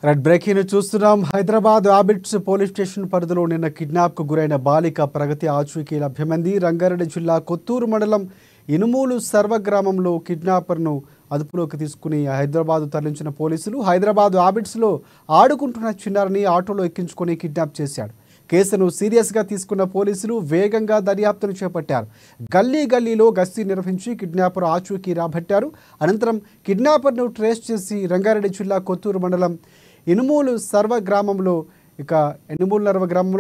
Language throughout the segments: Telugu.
రెడ్ బ్రేకింగ్ చూస్తున్నాం. హైదరాబాద్ ఆబిట్స్ పోలీస్ స్టేషన్ పరిధిలో నిన్న కిడ్నాప్కు గురైన బాలిక ప్రగతి ఆచూకీ లభ్యమైంది. రంగారెడ్డి జిల్లా కొత్తూరు మండలం ఇనుమూలు సర్వ గ్రామంలో కిడ్నాపర్ను అదుపులోకి తీసుకుని హైదరాబాద్ తరలించిన పోలీసులు హైదరాబాద్ ఆబిట్స్లో ఆడుకుంటున్న చిన్నారిని ఆటోలో ఎక్కించుకొని కిడ్నాప్ చేశాడు. కేసును సీరియస్గా తీసుకున్న పోలీసులు వేగంగా దర్యాప్తును చేపట్టారు. గల్లీ గల్లీలో గస్తీ నిర్వహించి కిడ్నాపర్ ఆచూకీ రాబట్టారు. అనంతరం కిడ్నాపర్ను ట్రేస్ చేసి రంగారెడ్డి జిల్లా కొత్తూరు మండలం ఇనుమూలు సర్వ గ్రామంలో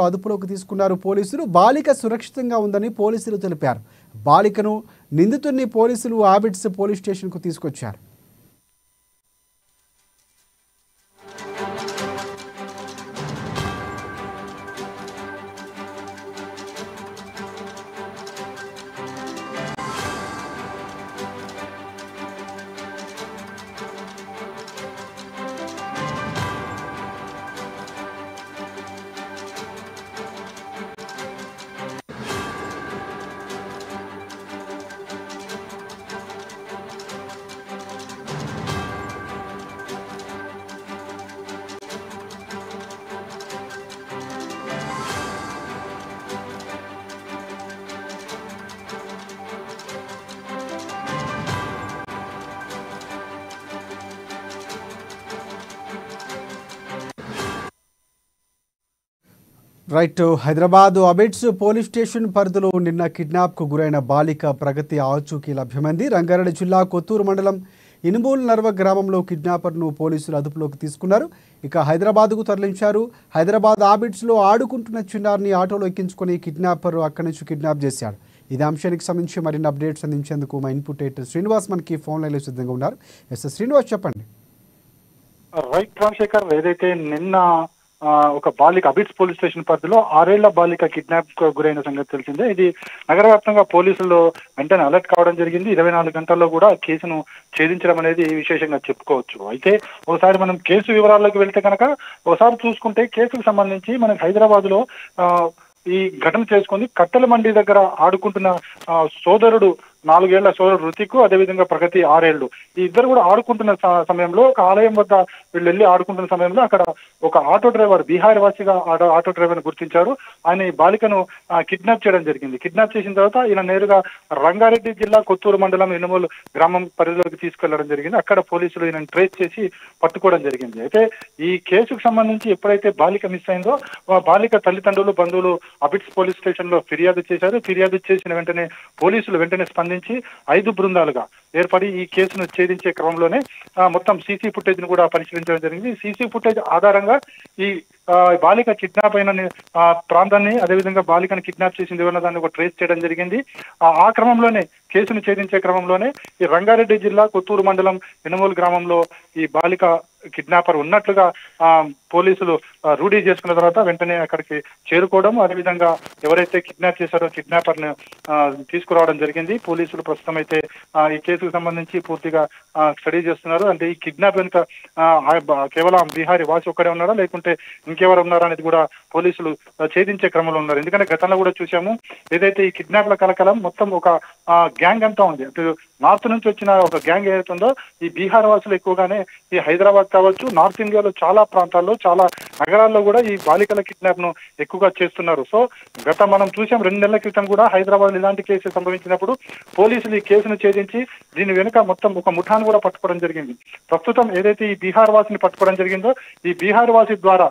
అదుపులోకి తీసుకున్నారు పోలీసులు. బాలిక సురక్షితంగా ఉందని పోలీసులు తెలిపారు. బాలికను నిందితుడిని పోలీసులు ఆబిట్స్ పోలీస్ స్టేషన్కు తీసుకొచ్చారు. Right. Hyderabad Abids police station పరిధిలో నిన్న కిడ్నాప్కు గురైన బాలిక ప్రగతి ఆచూకీ లభ్యమైంది. రంగారెడ్డి జిల్లా కొత్తూరు మండలం ఇనుమూలు నర్వ గ్రామంలో కిడ్నాపర్ను పోలీసులు అదుపులోకి తీసుకున్నారు. ఇక హైదరాబాద్కు తరలించారు. హైదరాబాద్ ఆబిట్స్లో ఆడుకుంటున్న చిన్నారిని ఆటోలో ఎక్కించుకొని కిడ్నాపర్ అక్కడి నుంచి కిడ్నాప్ చేశాడు. ఇదే అంశానికి సంబంధించి మరిన్ని అప్డేట్స్ అందించేందుకు మా ఇన్పుట్ ఎడిటర్ శ్రీనివాస్ మనకి ఫోన్ లైన్లో సిద్ధంగా ఉన్నారు. ఎస్ శ్రీనివాస్, చెప్పండి. రైట్ రాజశేఖర్, ఏదైతే నిన్న ఒక బాలిక అబిట్స్ పోలీస్ స్టేషన్ పరిధిలో 6 ఏళ్ల బాలిక కిడ్నాప్ గురైన సంగతి తెలిసిందే. ఇది నగర వ్యాప్తంగా పోలీసులు వెంటనే అలర్ట్ కావడం జరిగింది. 24 గంటల్లో కూడా కేసును ఛేదించడం అనేది విశేషంగా చెప్పుకోవచ్చు. అయితే ఒకసారి మనం కేసు వివరాల్లోకి వెళ్తే కనుక ఒకసారి చూసుకుంటే కేసుకు సంబంధించి మనకి హైదరాబాద్ లో ఈ ఘటన చేసుకుంది. కట్టెల మండి దగ్గర ఆడుకుంటున్న సోదరుడు 4 ఏళ్ల సోదరుడు రుతిక్, అదేవిధంగా ప్రగతి 6 ఏళ్లు. ఈ ఇద్దరు కూడా ఆడుకుంటున్న సమయంలో ఒక ఆలయం వద్ద వీళ్ళు వెళ్ళి ఆడుకుంటున్న సమయంలో అక్కడ ఒక ఆటో డ్రైవర్, బీహార్ వాసిగా ఆటో డ్రైవర్ ని గుర్తించారు. ఆయన ఈ బాలికను కిడ్నాప్ చేయడం జరిగింది. కిడ్నాప్ చేసిన తర్వాత ఈయన నేరుగా రంగారెడ్డి జిల్లా కొత్తూరు మండలం ఇనుమూలు గ్రామం పరిధిలోకి తీసుకెళ్లడం జరిగింది. అక్కడ పోలీసులు ఈయన ట్రేస్ చేసి పట్టుకోవడం జరిగింది. అయితే ఈ కేసుకు సంబంధించి ఎప్పుడైతే బాలిక మిస్ అయిందో బాలిక తల్లిదండ్రులు, బంధువులు అబిట్స్ పోలీస్ స్టేషన్ లో ఫిర్యాదు చేశారు. ఫిర్యాదు చేసిన వెంటనే పోలీసులు వెంటనే స్పందించి 5 బృందాలుగా ఏర్పడి ఈ కేసును ఛేదించే క్రమంలోనే మొత్తం సీసీ ఫుటేజ్ ను కూడా పరిశీలించడం జరిగింది. సీసీ ఫుటేజ్ ఆధారంగా ఈ బాలిక కిడ్నాప్ అయిన ప్రాంతాన్ని, అదేవిధంగా బాలికను కిడ్నాప్ చేసింది ఎవరన్న దాన్ని ఒక ట్రేస్ చేయడం జరిగింది. ఆ క్రమంలోనే కేసును ఛేదించే క్రమంలోనే ఈ రంగారెడ్డి జిల్లా కొత్తూరు మండలం ఇనుమూలు గ్రామంలో ఈ బాలిక కిడ్నాపర్ ఉన్నట్లుగా పోలీసులు రూఢీ చేసుకున్న తర్వాత వెంటనే అక్కడికి చేరుకోవడం, అదేవిధంగా ఎవరైతే కిడ్నాప్ చేశారో కిడ్నాపర్ ని తీసుకురావడం జరిగింది. పోలీసులు ప్రస్తుతం అయితే ఈ కేసుకు సంబంధించి పూర్తిగా స్టడీ చేస్తున్నారు. అంటే ఈ కిడ్నాప్ వెనుక కేవలం బీహారీ వాసి ఒక్కడే ఉన్నారా, లేకుంటే ఇంకెవరు ఉన్నారా అనేది కూడా పోలీసులు ఛేదించే క్రమంలో ఉన్నారు. ఎందుకంటే గతంలో కూడా చూసాము, ఏదైతే ఈ కిడ్నాప్ల కలకలం మొత్తం ఒక గ్యాంగ్ అంతా ఉంది. అటు నార్త్ నుంచి వచ్చిన ఒక గ్యాంగ్ ఏదైతుందో ఈ బీహార్ వాసులు ఎక్కువగానే ఈ హైదరాబాద్ కావచ్చు, నార్త్ ఇండియాలో చాలా ప్రాంతాల్లో, చాలా నగరాల్లో కూడా ఈ బాలికల కిడ్నాప్ ను ఎక్కువగా చేస్తున్నారు. సో మనం చూసాం 2 నెలల క్రితం కూడా హైదరాబాద్ ఇలాంటి కేసు సంభవించినప్పుడు పోలీసులు ఈ కేసును ఛేదించి దీని వెనుక మొత్తం ఒక ముఠాను కూడా పట్టుకోవడం జరిగింది. ప్రస్తుతం ఏదైతే ఈ బీహార్ వాసిని పట్టుకోవడం జరిగిందో ఈ బీహార్ వాసి ద్వారా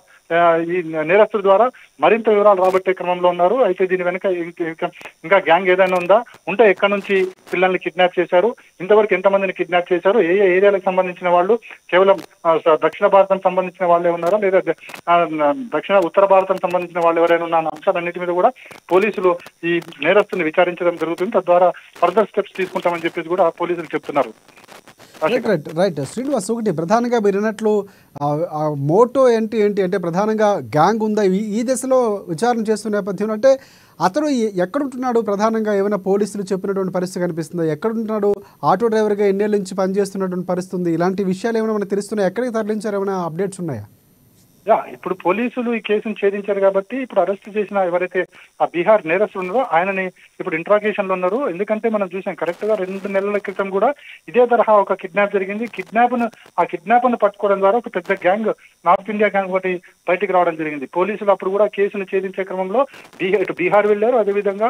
ఈ నేరస్తుల ద్వారా మరింత వివరాలు రాబట్టే క్రమంలో ఉన్నారు. అయితే దీని వెనుక ఇంకా గ్యాంగ్ ఏదైనా ఉంటే ఎక్కడి నుంచి పిల్లల్ని కిడ్నాప్ చేశారు, ఇంతవరకు ఎంతమందిని కిడ్నాప్ చేశారు, ఏ ఏరియాలకు సంబంధించిన వాళ్ళు, కేవలం దక్షిణ భారతం సంబంధించిన వాళ్ళే ఉన్నారా, లేదా ఉత్తర భారతం సంబంధించిన వాళ్ళు ఎవరైనా ఉన్న అంశాలన్నిటి మీద కూడా పోలీసులు ఈ నేరస్తుని విచారించడం జరుగుతుంది. తద్వారా ఫర్దర్ స్టెప్స్ తీసుకుంటామని చెప్పేసి కూడా పోలీసులు చెప్తున్నారు. రైట్ శ్రీనివాస్, ఒకటి ప్రధానంగా మీరు అన్నట్లు మోటో ఏంటి అంటే ప్రధానంగా గ్యాంగ్ ఉందా ఈ దశలో విచారణ చేస్తున్న నేపథ్యంలో? అంటే అతను ఎక్కడుంటున్నాడు, ప్రధానంగా ఏమైనా పోలీసులు చెప్పినటువంటి పరిస్థితి కనిపిస్తుందా? ఎక్కడుంటున్నాడు, ఆటో డ్రైవర్గా ఎన్నేళ్ళ నుంచి పనిచేస్తున్నటువంటి పరిస్థితి ఉంది, ఇలాంటి విషయాలు ఏమైనా మనకు తెలుస్తున్నాయి? ఎక్కడికి తరలించారు, ఏమైనా అప్డేట్స్ ఉన్నాయా? ఇప్పుడు పోలీసులు ఈ కేసును ఛేదించారు కాబట్టి ఇప్పుడు అరెస్ట్ చేసిన ఎవరైతే ఆ బీహార్ నేరస్తులు ఉన్నారో ఆయనని ఇప్పుడు ఇంట్రాగేషన్ లో ఉన్నారు. ఎందుకంటే మనం చూసాం కరెక్ట్ గా 2 నెలల క్రితం కూడా ఇదే తరహా ఒక కిడ్నాప్ జరిగింది. ఆ కిడ్నాప్ ను పట్టుకోవడం ద్వారా ఒక పెద్ద గ్యాంగ్, నార్త్ ఇండియా గ్యాంగ్ ఒకటి బయటికి రావడం జరిగింది. పోలీసులు అప్పుడు కూడా కేసును ఛేదించే క్రమంలో ఇటు బీహార్ వెళ్లారు, అదేవిధంగా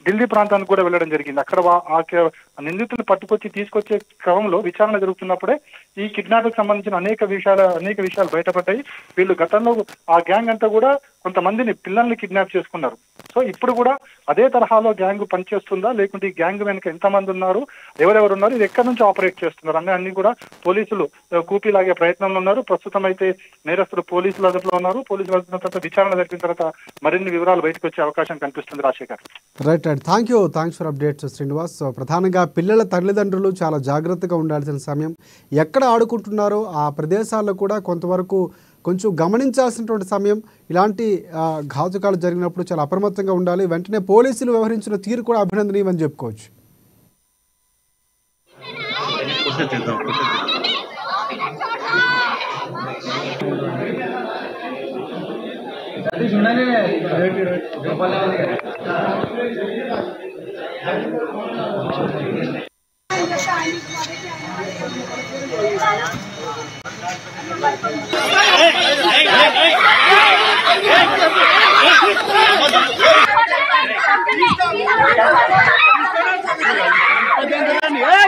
ఢిల్లీ ప్రాంతానికి కూడా వెళ్ళడం జరిగింది. అక్కడ ఆ నిందితులను పట్టుకొచ్చి తీసుకొచ్చే క్రమంలో విచారణ జరుగుతున్నప్పుడే ఈ కిడ్నాప్ కి సంబంధించిన అనేక విషయాలు బయటపడ్డాయి. వీళ్ళు గతంలో ఆ గ్యాంగ్ అంతా కూడా కొంతమందిని పిల్లల్ని కిడ్నాప్ చేసుకున్నారు. సో ఇప్పుడు కూడా అదే తరహాలో గ్యాంగ్ పనిచేస్తుందా, లేకుంటే ఈ గ్యాంగ్ వెనక ఎంతమంది ఉన్నారు, ఎవరెవరు ఉన్నారు, ఇది ఎక్కడి నుంచి ఆపరేట్ చేస్తున్నారు అన్ని కూడా పోలీసులు కూపీలాగే ప్రయత్నంలో ఉన్నారు. ప్రస్తుతం అయితే నేరస్తులు పోలీసుల అదుపులో ఉన్నారు. పోలీసుల అదుపులో తర్వాత విచారణ జరిపిన తర్వాత మరిన్ని వివరాలు బయటకు వచ్చే అవకాశం కనిపిస్తుంది. Rajasekhar, right right, thanks for updates Srinivas. ప్రధానంగా పిల్లల తల్లిదండ్రులు చాలా జాగ్రత్తగా ఉండాల్సిన సమయం. ఎక్కడ ఆడుకుంటున్నారో ఆ ప్రదేశాల్లో కూడా కొంచెం గమనించాల్సినటువంటి సమయం. ఇలాంటి ఘాతుకాలు జరిగినప్పుడు చాలా అప్రమత్తంగా ఉండాలి. వెంటనే పోలీసులు వ్యవహరించిన తీరు కూడా అభినందనీయమని చెప్పుకోవచ్చు. Hey!